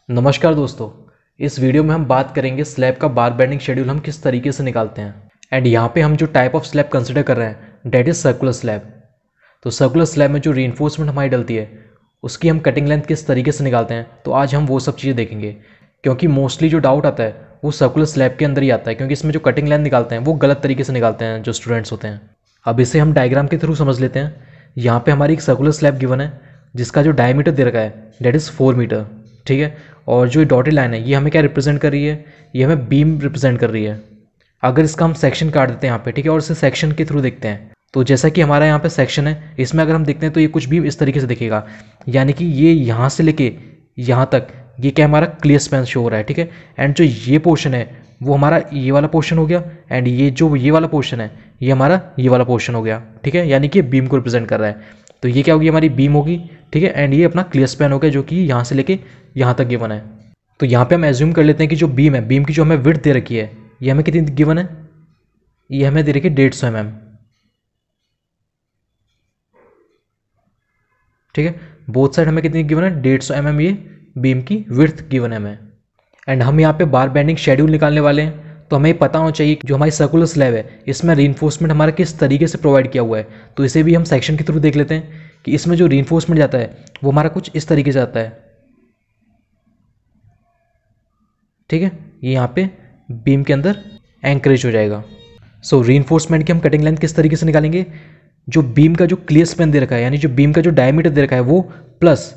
नमस्कार दोस्तों। इस वीडियो में हम बात करेंगे स्लैब का बार बेंडिंग शेड्यूल हम किस तरीके से निकालते हैं। एंड यहाँ पे हम जो टाइप ऑफ स्लैब कंसिडर कर रहे हैं डेट इज सर्कुलर स्लैब। तो सर्कुलर स्लैब में जो रीइंफोर्समेंट हमारी डलती है उसकी हम कटिंग लेंथ किस तरीके से निकालते हैं, तो आज हम वो सब चीज़ें देखेंगे। क्योंकि मोस्टली जो डाउट आता है वो सर्कुलर स्लैब के अंदर ही आता है, क्योंकि इसमें जो कटिंग लेंथ निकालते हैं वो गलत तरीके से निकालते हैं जो स्टूडेंट्स होते हैं। अब इसे हम डायग्राम के थ्रू समझ लेते हैं। यहाँ पे हमारी एक सर्कुलर स्लैब गिवन है जिसका जो डायमीटर दे रखा है डेट इज़ 4 मीटर, ठीक है। और जो डॉटेड लाइन है ये हमें क्या रिप्रेजेंट कर रही है, ये हमें बीम रिप्रेजेंट कर रही है। अगर इसका हम सेक्शन काट देते हैं यहाँ पे, ठीक है, और इसे सेक्शन के थ्रू देखते हैं, तो जैसा कि हमारा यहाँ पे सेक्शन है, इसमें अगर हम देखते हैं तो ये कुछ भी इस तरीके से दिखेगा। यानी कि ये यहाँ से लेके यहाँ तक ये क्या हमारा क्लियर स्पैन शो हो रहा है, ठीक है। एंड जो ये पोर्शन है वो हमारा ये वाला पोर्शन हो गया, एंड ये जो ये वाला पोर्शन है ये हमारा ये वाला पोर्शन हो गया, ठीक है। यानी कि बीम को रिप्रेजेंट कर रहा है। तो ये क्या होगी, हमारी बीम होगी, ठीक है। एंड ये अपना क्लियर स्पैन हो गया जो कि यहाँ से लेके यहाँ तक गिवन है। तो यहाँ पे हम एज्यूम कर लेते हैं कि जो बीम है, बीम की जो हमें विड्थ दे रखी है ये हमें कितनी गिवन है, ये हमें दे रखी है 150 mm, ठीक है। बोथ साइड हमें कितनी गिवन है, 150 mm ये बीम की विड्थ गिवन है हमें। एंड हम यहाँ पे बार बेंडिंग शेड्यूल निकालने वाले हैं, तो हमें पता होना चाहिए कि जो हमारी सर्कुलर स्लैब है इसमें रीइंफोर्समेंट हमारा किस तरीके से प्रोवाइड किया हुआ है। तो इसे भी हम सेक्शन के थ्रू देख लेते हैं कि इसमें जो रीइंफोर्समेंट जाता है वो हमारा कुछ इस तरीके से आता है, ठीक है। ये यहाँ पे बीम के अंदर एंकरेज हो जाएगा। सो रीइंफोर्समेंट की हम कटिंग लेंथ किस तरीके से निकालेंगे, जो बीम का जो क्लियर स्पैन दे रखा है यानी जो बीम का जो डायमीटर दे रखा है वो प्लस,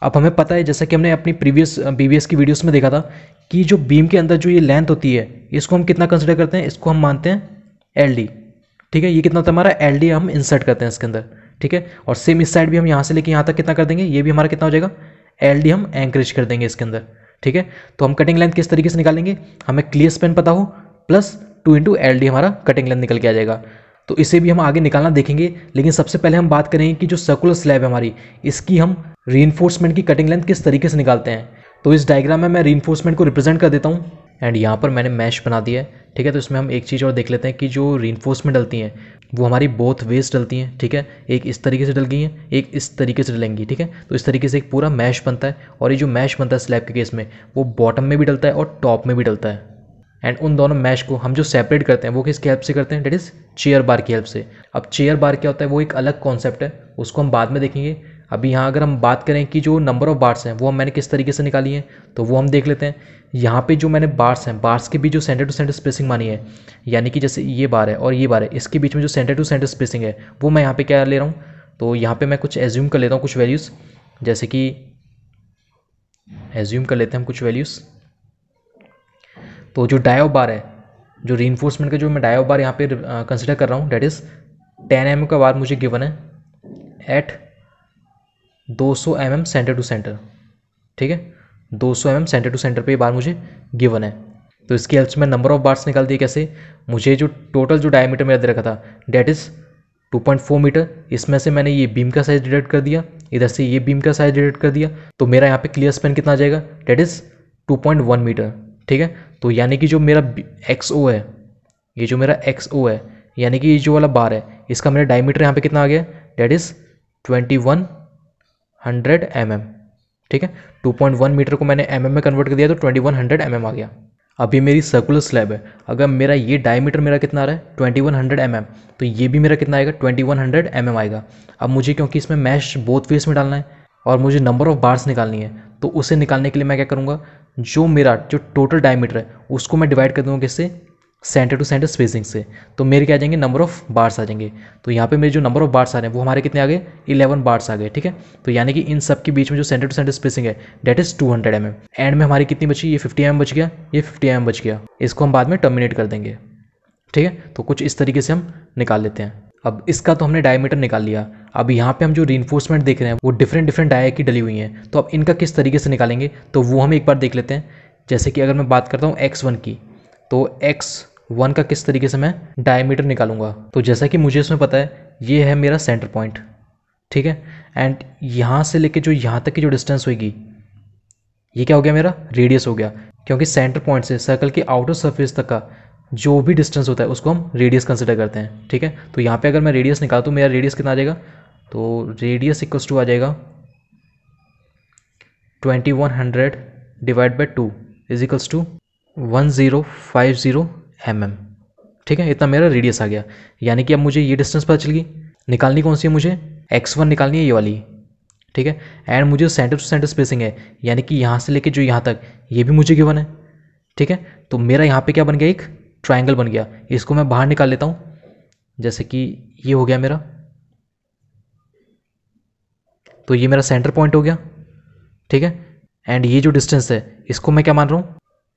अब हमें पता है जैसा कि हमने अपनी प्रीवियस बीबीएस की वीडियोस में देखा था कि जो बीम के अंदर जो ये लेंथ होती है इसको हम कितना कंसिडर करते हैं, इसको हम मानते हैं एल, ठीक है। ये कितना होता है हमारा एल, हम इंसर्ट करते हैं इसके अंदर, ठीक है। और सेम इस साइड भी हम यहाँ से लेके यहाँ तक कितना कर देंगे, ये भी हमारा कितना हो जाएगा एल, हम एंकरेज कर देंगे इसके अंदर, ठीक है। तो हम कटिंग लेंथ किस तरीके से निकालेंगे, हमें क्लियर स्पैन पता हो प्लस 2 × LD हमारा कटिंग लेंथ निकल के आ जाएगा। तो इसे भी हम आगे निकालना देखेंगे, लेकिन सबसे पहले हम बात करेंगे कि जो सर्कुलर स्लैब है हमारी इसकी हम रीइंफोर्समेंट की कटिंग लेंथ किस तरीके से निकालते हैं। तो इस डायग्राम में मैं रीइंफोर्समेंट को रिप्रेजेंट कर देता हूँ। एंड यहाँ पर मैंने मैश बना दिया है, ठीक है। तो इसमें हम एक चीज़ और देख लेते हैं कि जो रीइंफोर्समेंट डलती हैं वो हमारी बोथ वेज डलती हैं, ठीक है। एक इस तरीके से डल गई हैं, एक इस तरीके से डलेंगी, ठीक है। तो इस तरीके से एक पूरा मैश बनता है, और ये जो मैश बनता है स्लैब के केस में वो बॉटम में भी डलता है और टॉप में भी डलता है। एंड उन दोनों मैश को हम जो सेपरेट करते हैं वो किसकी हेल्प से करते हैं, डेट इज़ चेयर बार की हेल्प से। अब चेयर बार क्या होता है वो एक अलग कॉन्सेप्ट है, उसको हम बाद में देखेंगे। अभी यहाँ अगर हम बात करें कि जो नंबर ऑफ बार्स हैं वो मैंने किस तरीके से निकाली है, तो वो हम देख लेते हैं। यहाँ पे जो मैंने बार्स हैं, बार्स के बीच जो सेंटर टू सेंटर स्पेसिंग मानी है, यानी कि जैसे ये बार है और ये बार है, इसके बीच में जो सेंटर टू सेंटर स्पेसिंग है वो मैं यहाँ पे क्या ले रहा हूँ, तो यहाँ पे मैं कुछ एज्यूम कर लेता हूँ कुछ वैल्यूज़, जैसे कि एज्यूम कर लेते हैं हम कुछ वैल्यूज़। तो जो डायो बार है, जो रीइंफोर्समेंट का जो मैं डायो बार यहाँ पे कंसिडर कर रहा हूँ, डेट इज़ 10 mm का बार मुझे गिवन है at 200 mm centre to centre, ठीक है। 200 mm सेंटर टू सेंटर पे ये बार मुझे गिवन है। तो इसकी हेल्प से मैं नंबर ऑफ बार्स निकाल दिए कैसे, मुझे जो टोटल जो डायमीटर मेरा दे रखा था डेट इज़ 2.4 मीटर, इसमें से मैंने ये बीम का साइज डिडक्ट कर दिया, इधर से ये बीम का साइज डिडक्ट कर दिया, तो मेरा यहाँ पे क्लियर स्पैन कितना आ जाएगा, डेट इज़ 2.1 मीटर, ठीक है। तो यानी कि जो मेरा XO है, ये जो मेरा XO है यानी कि ये जो वाला बार है इसका मेरा डायमीटर यहाँ पे कितना आ गया, डेट इज़ 2100 mm, ठीक है। 2.1 मीटर को मैंने mm में कन्वर्ट कर दिया तो 2100 mm आ गया। अब ये मेरी सर्कुलर स्लैब है, अगर मेरा ये डायमीटर मेरा कितना आ रहा है 2100 mm, तो ये भी मेरा कितना आएगा 2100 mm आएगा। अब मुझे क्योंकि इसमें मैश बोथ फेस में डालना है और मुझे नंबर ऑफ बार्स निकालनी है, तो उसे निकालने के लिए मैं क्या करूँगा, जो मेरा जो टोटल डायमीटर है उसको मैं डिवाइड कर दूँगा किससे, सेंटर टू सेंटर स्पेसिंग से। तो मेरे क्या आ जाएंगे, नंबर ऑफ बार्स आ जाएंगे। तो यहाँ पे मेरे जो नंबर ऑफ बार्स आ रहे हैं वो हमारे कितने आ गए, 11 बार्स आ गए, ठीक है। तो यानी कि इन सब के बीच में जो सेंटर टू सेंटर स्पेसिंग है डेट इज़ 200 mm। एंड में हमारी कितनी बची, ये 50 mm बच गया, ये 50 mm बच गया, इसको हम बाद में टर्मिनेट कर देंगे, ठीक है। तो कुछ इस तरीके से हम निकाल लेते हैं। अब इसका तो हमने डायमीटर निकाल लिया। अब यहाँ पे हम जो रीइंफोर्समेंट देख रहे हैं वो डिफरेंट डाया की डली हुई हैं, तो अब इनका किस तरीके से निकालेंगे तो वो हम एक बार देख लेते हैं। जैसे कि अगर मैं बात करता हूँ X1 की, तो X1 का किस तरीके से मैं डायमीटर निकालूंगा, तो जैसा कि मुझे इसमें पता है ये है मेरा सेंटर पॉइंट, ठीक है। एंड यहाँ से लेके जो यहाँ तक की जो डिस्टेंस होगी ये क्या हो गया, मेरा रेडियस हो गया, क्योंकि सेंटर पॉइंट से सर्कल के आउटर सरफेस तक का जो भी डिस्टेंस होता है उसको हम रेडियस कंसिडर करते हैं, ठीक है। तो यहाँ पे अगर मैं रेडियस निकालूँ तो मेरा रेडियस कितना आ जाएगा, तो रेडियस इक्वल्स टू आ जाएगा 2100 divide by 2 is equals to 1050 mm। ठीक है, इतना मेरा रेडियस आ गया। यानी कि अब मुझे ये डिस्टेंस पता चल गई। निकालनी कौन सी है मुझे, x1 निकालनी है, ये वाली। ठीक है, एंड मुझे सेंटर टू सेंटर स्पेसिंग है, यानी कि यहाँ से लेके जो यहाँ तक ये भी मुझे गिवन है। ठीक है, तो मेरा यहाँ पे क्या बन गया, एक ट्राइंगल बन गया। इसको मैं बाहर निकाल लेता हूँ, जैसे कि ये हो गया मेरा, तो ये मेरा सेंटर पॉइंट हो गया। ठीक है, एंड ये जो डिस्टेंस है इसको मैं क्या मान रहा हूँ,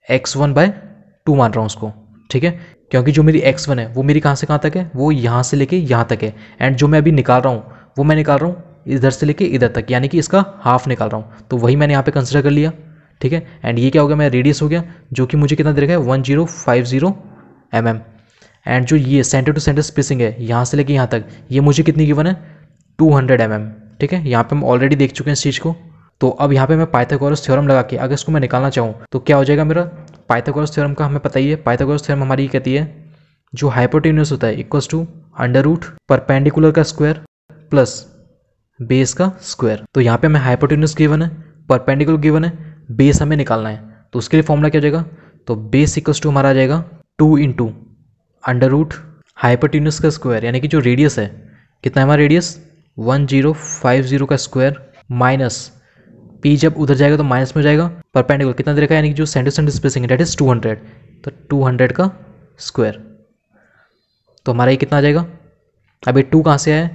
x1/2 मान रहा हूँ उसको। ठीक है, क्योंकि जो मेरी x1 है वो मेरी कहाँ से कहाँ तक है, वो यहाँ से लेके यहाँ तक है। एंड जो मैं अभी निकाल रहा हूँ वो मैं निकाल रहा हूँ इधर से लेके इधर तक, यानी कि इसका हाफ निकाल रहा हूँ। तो वही मैंने यहाँ पे कंसिडर कर लिया। ठीक है, एंड ये क्या हो गया, मेरा रेडियस हो गया, जो कि मुझे कितना दे रखा है, 1050 mm। एंड जो ये सेंटर टू सेंटर स्पेसिंग है यहाँ से लेके यहाँ तक, ये मुझे कितनी गिवन है, 200 mm। ठीक है, यहाँ पे हम ऑलरेडी देख चुके हैं इस चीज़ को। तो अब यहाँ पे मैं पाइथागोरस थ्योरम लगा के अगर इसको मैं निकालना चाहूँ तो क्या हो जाएगा मेरा, पाइथागोरस थ्योरम का हमें पता ही है। पाइथागोरस थ्योरम हमारी ये कहती है जो हाइपोटेन्यूस होता है equals to under root perpendicular का स्क्वायर प्लस बेस का स्क्वायर। तो यहाँ पे हमें हाइपोटेन्यूस गिवन है, परपेंडिकुलर गिवन है, बेस हमें निकालना है। तो उसके लिए फॉर्मूला क्या हो जाएगा, तो बेस इक्वल्स टू हमारा आ जाएगा 2 इंटू अंडर रूट हाइपोटेन्यूस का स्क्वायर, यानी कि जो रेडियस है, कितना है हमारा रेडियस, 1050 का स्क्वायर माइनस पी, जब उधर जाएगा तो माइनस में हो जाएगा, परपेंडिकुलर कितना दे रखा है, यानी कि जो सेंटर सेंटर स्पेसिंग है डेट इज 200, तो 200 का स्क्वायर। तो हमारा ये कितना आ जाएगा, अब ये 2 कहाँ से आया,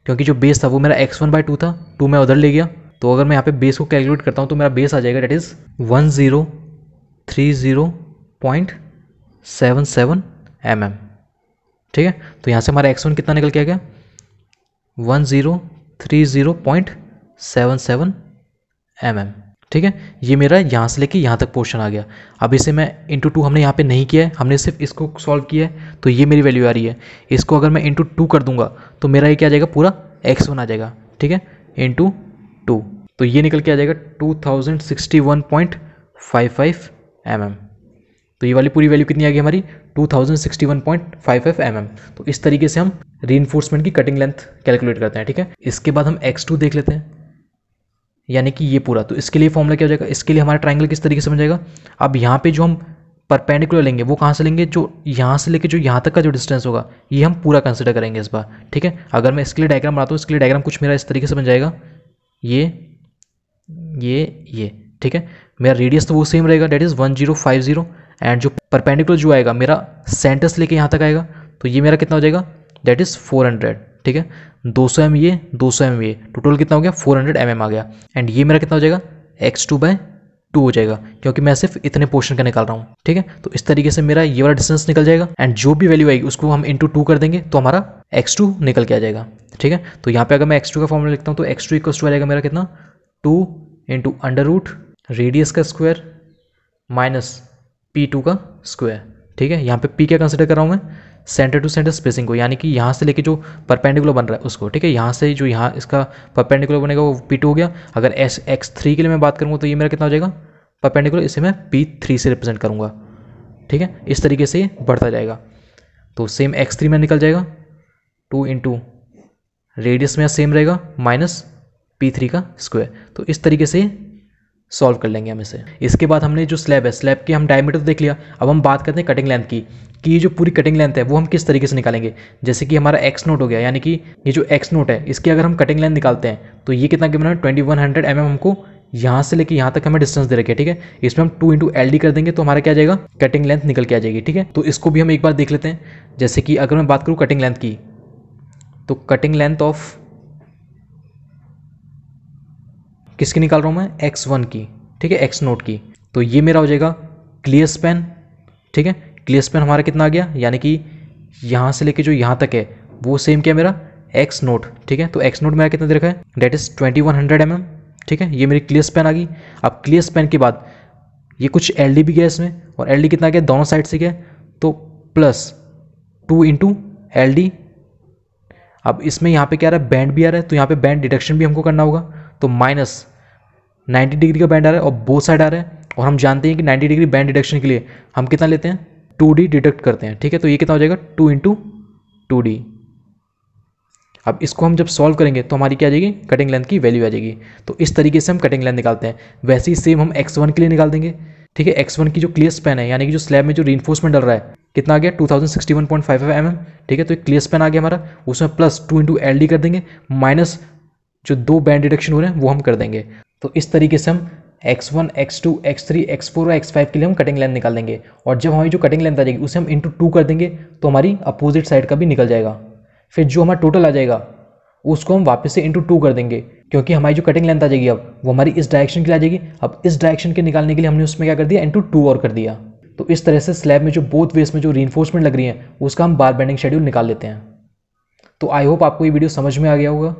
क्योंकि जो बेस था वो मेरा x1/2 था, 2 मैं उधर ले गया। तो अगर मैं यहाँ पे बेस को कैलकुलेट करता हूँ तो मेरा बेस आ जाएगा डेट इज 1030.77 mm। ठीक है, तो यहाँ से हमारा x1 कितना निकल के आ गया, 1030.77 mm। ठीक है, ये मेरा यहाँ से लेके यहाँ तक पोर्शन आ गया। अब इसे मैं इंटू 2 हमने यहाँ पे नहीं किया है, हमने सिर्फ इसको सॉल्व किया है, तो ये मेरी वैल्यू आ रही है। इसको अगर मैं इंटू 2 कर दूंगा तो मेरा ये क्या आ जाएगा, पूरा x1 आ जाएगा। ठीक है, इंटू 2, तो ये निकल के आ जाएगा 2061.55 mm। तो ये वाली पूरी वैल्यू कितनी आ गई हमारी, 2061.55 mm। तो इस तरीके से हम रीइंफोर्समेंट की कटिंग लेंथ कैलकुलेट करते हैं। ठीक है, इसके बाद हम x2 देख लेते हैं, यानी कि ये पूरा। तो इसके लिए फॉर्मूला क्या हो जाएगा, इसके लिए हमारा ट्राइंगल किस तरीके से बन जाएगा। अब यहाँ पे जो हम परपेंडिकुलर लेंगे वो कहाँ से लेंगे, जो यहाँ से लेके जो यहाँ तक का जो डिस्टेंस होगा ये हम पूरा कंसिडर करेंगे इस बार। ठीक है, अगर मैं इसके लिए डायग्राम बनाता हूँ, इसके लिए डायग्राम कुछ मेरा इस तरीके से बन जाएगा, ये। ठीक है, मेरा रेडियस तो वो सेम रहेगा, डेट इज़ 1050, एंड जो परपेंडिकुलर जो आएगा मेरा सेंटर से लेके यहाँ तक आएगा, तो ये मेरा कितना हो जाएगा, डेट इज़ 400। ठीक है, 200 mm ये, 200 mm ये, टोटल कितना हो गया, 400 mm आ गया। एंड ये मेरा कितना हो जाएगा, x2/2 हो जाएगा, क्योंकि मैं सिर्फ इतने पोर्शन का निकाल रहा हूँ। ठीक है, तो इस तरीके से मेरा ये वाला डिस्टेंस निकल जाएगा, एंड जो भी वैल्यू आएगी उसको हम इंटू 2 कर देंगे तो हमारा x2 निकल के आ जाएगा। ठीक है, तो यहाँ पे अगर मैं x2 का फॉर्मूला लिखता हूँ तो x2 इक्वल्स टू आ जाएगा मेरा कितना, 2 इंटू अंडर रूट रेडियस का स्क्वायर माइनस p2 का स्क्वायर। ठीक है, यहाँ पे p क्या कंसिडर कर रहा हूँ मैं, सेंटर टू सेंटर स्पेसिंग को, यानी कि यहाँ से लेके जो परपेंडिकुलर बन रहा है उसको। ठीक है, यहाँ से जो यहाँ इसका परपेंडिकुलर बनेगा वो p2 हो गया। अगर x3 के लिए मैं बात करूँगा तो ये मेरा कितना हो जाएगा परपेंडिकुलर, इसे मैं p3 से रिप्रेजेंट करूँगा। ठीक है, इस तरीके से बढ़ता जाएगा। तो सेम x3 में निकल जाएगा, 2 इंटू रेडियस में सेम रहेगा माइनस p3 का स्क्वायर। तो इस तरीके से सॉल्व कर लेंगे हम इसे। इसके बाद हमने जो स्लैब है, स्लैब की हम डायमीटर तो देख लिया। अब हम बात करते हैं कटिंग लेंथ की, कि ये जो पूरी कटिंग लेंथ है वो हम किस तरीके से निकालेंगे। जैसे कि हमारा x नोट हो गया, यानी कि ये जो x नोट है इसकी अगर हम कटिंग लेंथ निकालते हैं तो ये कितना गिवन है, 2100 mm हमको यहाँ से लेके यहाँ तक हमें डिस्टेंस दे रखे है। ठीक है, इसमें हम 2 इंटू LD कर देंगे तो हमारा क्या आ जाएगा, कटिंग लेंथ निकल के आ जाएगी। ठीक है, तो इसको भी हम एक बार देख लेते हैं। जैसे कि अगर मैं बात करूँ कटिंग लेंथ की, तो कटिंग लेंथ ऑफ किसकी निकाल रहा हूँ मैं, x1 की। ठीक है, x नोट की। तो ये मेरा हो जाएगा क्लियर स्पैन। ठीक है, क्लियर स्पैन हमारा कितना आ गया, यानी कि यहाँ से लेके जो यहाँ तक है वो सेम क्या मेरा x नोट। ठीक है, तो x नोट मेरा कितना दे रखा है, डेट इज 2100 mm। ठीक है, ये मेरी क्लियर स्पैन आ गई। अब क्लियर स्पैन के बाद ये कुछ LD भी गया इसमें, और LD कितना गया, दोनों साइड से गया, तो प्लस 2 इंटू LD। अब इसमें यहाँ पे क्या आ रहा है, बैंड भी आ रहा है, तो यहाँ पे बैंड डिडक्शन भी हमको करना होगा, तो माइनस 90 डिग्री का बैंड आ रहा है और बोथ साइड आ रहा है। और हम जानते हैं कि 90 डिग्री बैंड डिडक्शन के लिए हम कितना लेते हैं, 2D डिडक्ट करते हैं। ठीक है, तो ये कितना हो जाएगा, 2 इंटू 2D। अब इसको हम जब सॉल्व करेंगे तो हमारी क्या आ जाएगी, कटिंग लेंथ की वैल्यू आ जाएगी। तो इस तरीके से हम कटिंग लेंथ निकालते हैं। वैसे ही सेम हम x1 के लिए निकाल देंगे। ठीक है, x1 की जो क्लियर स्पैन है, यानी कि जो स्लैब में जो रीइंफोर्समेंट डल रहा है, कितना आ गया 2061.55 mm। ठीक है, तो एक क्लियर स्पैन आ गया हमारा, उसमें प्लस 2 इंटू LD कर देंगे, माइनस जो 2 बैंड डिडक्शन हो रहे हैं वो हम कर देंगे। तो इस तरीके से हम x1, x2, x3, x4 और x5 के लिए हम कटिंग लेंथ निकाल देंगे। और जब हमारी जो कटिंग लेंथ आ जाएगी उसे हम इंटू 2 कर देंगे तो हमारी अपोजिट साइड का भी निकल जाएगा। फिर जो हमारा टोटल आ जाएगा उसको हम वापस से इंटू 2 कर देंगे, क्योंकि हमारी जो कटिंग लेंथ आ जाएगी अब वो हमारी इस डायरेक्शन के लिए आ जाएगी। अब इस डायरेक्शन के निकालने के लिए हमने उसमें क्या कर दिया, इंटू 2 और कर दिया। तो इस तरह से स्लैब में जो बोथ वेज में जो रीइंफोर्समेंट लग रही है उसका हम बार बेंडिंग शेड्यूल निकाल लेते हैं। तो आई होप आपको ये वीडियो समझ में आ गया होगा।